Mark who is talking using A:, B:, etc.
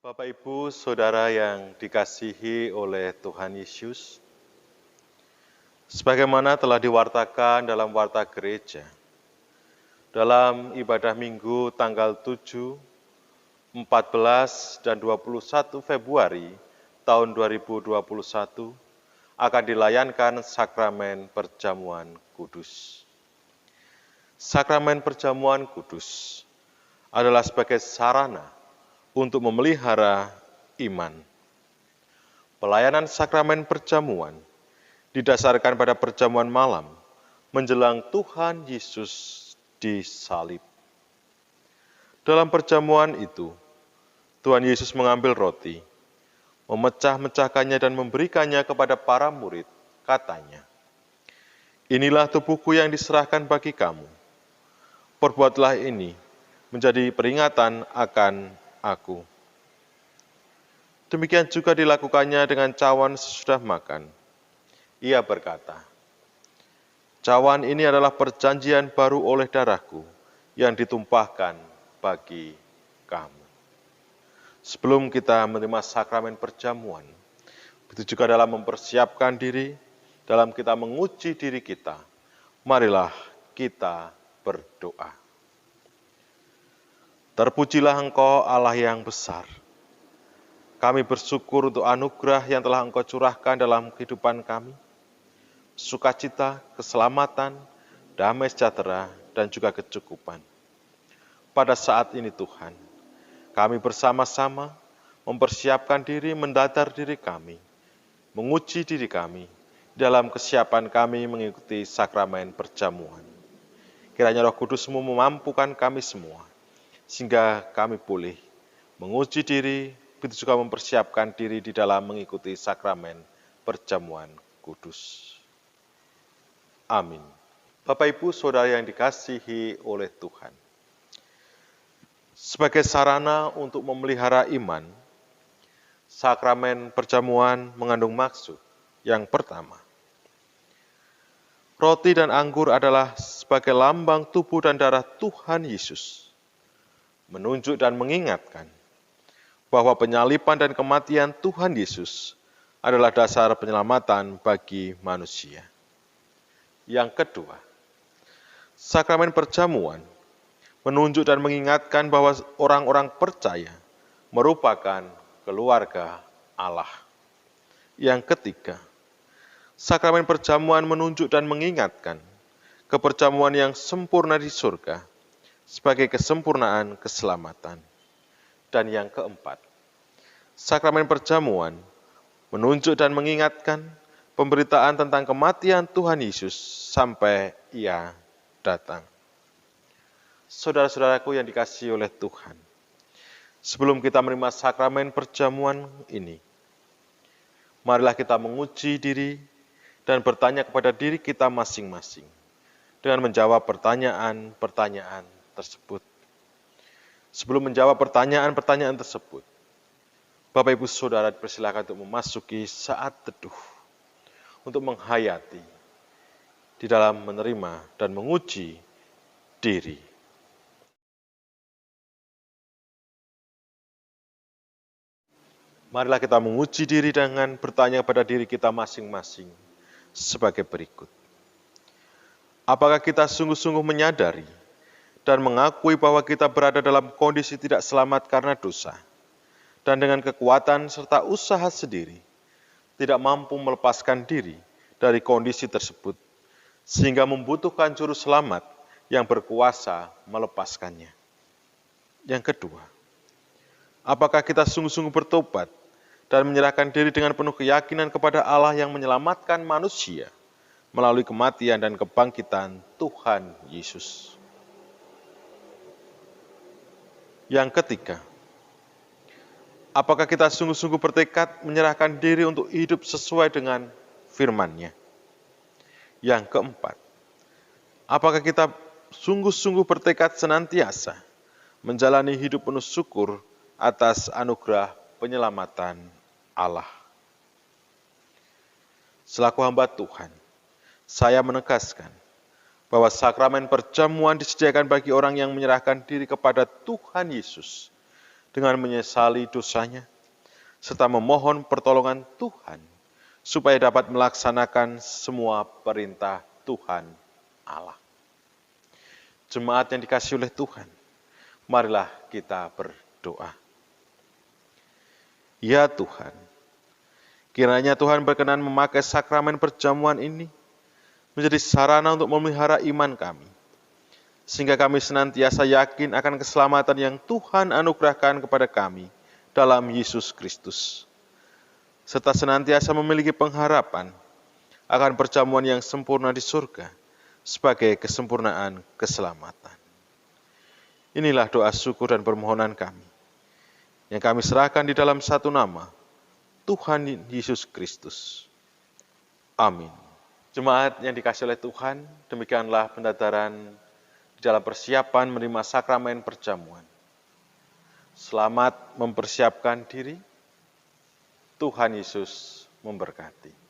A: Bapak, Ibu, Saudara yang dikasihi oleh Tuhan Yesus, sebagaimana telah diwartakan dalam warta gereja, dalam ibadah Minggu tanggal 7, 14, dan 21 Februari tahun 2021 akan dilayankan Sakramen Perjamuan Kudus. Sakramen Perjamuan Kudus adalah sebagai sarana untuk memelihara iman. Pelayanan sakramen perjamuan didasarkan pada perjamuan malam menjelang Tuhan Yesus disalib. Dalam perjamuan itu, Tuhan Yesus mengambil roti, memecah-mecahkannya dan memberikannya kepada para murid, katanya, "Inilah tubuhku yang diserahkan bagi kamu. Perbuatlah ini menjadi peringatan akan aku." Demikian juga dilakukannya dengan cawan sesudah makan. Ia berkata, "Cawan ini adalah perjanjian baru oleh darahku yang ditumpahkan bagi kamu." Sebelum kita menerima sakramen perjamuan, begitu juga dalam mempersiapkan diri, dalam kita menguji diri kita, marilah kita berdoa. Terpujilah Engkau Allah yang besar. Kami bersyukur untuk anugerah yang telah Engkau curahkan dalam kehidupan kami. Sukacita, keselamatan, damai sejahtera, dan juga kecukupan. Pada saat ini Tuhan, kami bersama-sama mempersiapkan diri, mendadar diri kami, menguji diri kami, dalam kesiapan kami mengikuti sakramen perjamuan. Kiranya Roh Kudus-Mu memampukan kami semua, sehingga kami boleh menguji diri, begitu juga mempersiapkan diri di dalam mengikuti sakramen perjamuan kudus. Amin. Bapak, Ibu, Saudara yang dikasihi oleh Tuhan, sebagai sarana untuk memelihara iman, sakramen perjamuan mengandung maksud yang pertama. Roti dan anggur adalah sebagai lambang tubuh dan darah Tuhan Yesus, menunjuk dan mengingatkan bahwa penyaliban dan kematian Tuhan Yesus adalah dasar penyelamatan bagi manusia. Yang kedua, sakramen perjamuan menunjuk dan mengingatkan bahwa orang-orang percaya merupakan keluarga Allah. Yang ketiga, sakramen perjamuan menunjuk dan mengingatkan keperjamuan yang sempurna di surga sebagai kesempurnaan keselamatan. Dan yang keempat, sakramen perjamuan menunjuk dan mengingatkan pemberitaan tentang kematian Tuhan Yesus sampai Ia datang. Saudara-saudaraku yang dikasihi oleh Tuhan, sebelum kita menerima sakramen perjamuan ini, marilah kita menguji diri dan bertanya kepada diri kita masing-masing dengan menjawab pertanyaan-pertanyaan tersebut. Sebelum menjawab pertanyaan-pertanyaan tersebut, Bapak, Ibu, Saudara dipersilakan untuk memasuki saat teduh, untuk menghayati di dalam menerima dan menguji diri. Marilah kita menguji diri dengan bertanya pada diri kita masing-masing sebagai berikut. Apakah kita sungguh-sungguh menyadari dan mengakui bahwa kita berada dalam kondisi tidak selamat karena dosa, dan dengan kekuatan serta usaha sendiri, tidak mampu melepaskan diri dari kondisi tersebut, sehingga membutuhkan juru selamat yang berkuasa melepaskannya. Yang kedua, apakah kita sungguh-sungguh bertobat dan menyerahkan diri dengan penuh keyakinan kepada Allah yang menyelamatkan manusia melalui kematian dan kebangkitan Tuhan Yesus. Yang ketiga, apakah kita sungguh-sungguh bertekad menyerahkan diri untuk hidup sesuai dengan firman-Nya? Yang keempat, apakah kita sungguh-sungguh bertekad senantiasa menjalani hidup penuh syukur atas anugerah penyelamatan Allah? Selaku hamba Tuhan, saya menegaskan bahwa sakramen perjamuan disediakan bagi orang yang menyerahkan diri kepada Tuhan Yesus dengan menyesali dosanya, serta memohon pertolongan Tuhan supaya dapat melaksanakan semua perintah Tuhan Allah. Jemaat yang dikasihi oleh Tuhan, marilah kita berdoa. Ya Tuhan, kiranya Tuhan berkenan memakai sakramen perjamuan ini menjadi sarana untuk memelihara iman kami, sehingga kami senantiasa yakin akan keselamatan yang Tuhan anugerahkan kepada kami dalam Yesus Kristus, serta senantiasa memiliki pengharapan akan perjamuan yang sempurna di surga sebagai kesempurnaan keselamatan. Inilah doa syukur dan permohonan kami, yang kami serahkan di dalam satu nama, Tuhan Yesus Kristus. Amin. Jemaat yang dikasihi oleh Tuhan, demikianlah pendadaran di dalam persiapan menerima sakramen perjamuan. Selamat mempersiapkan diri. Tuhan Yesus memberkati.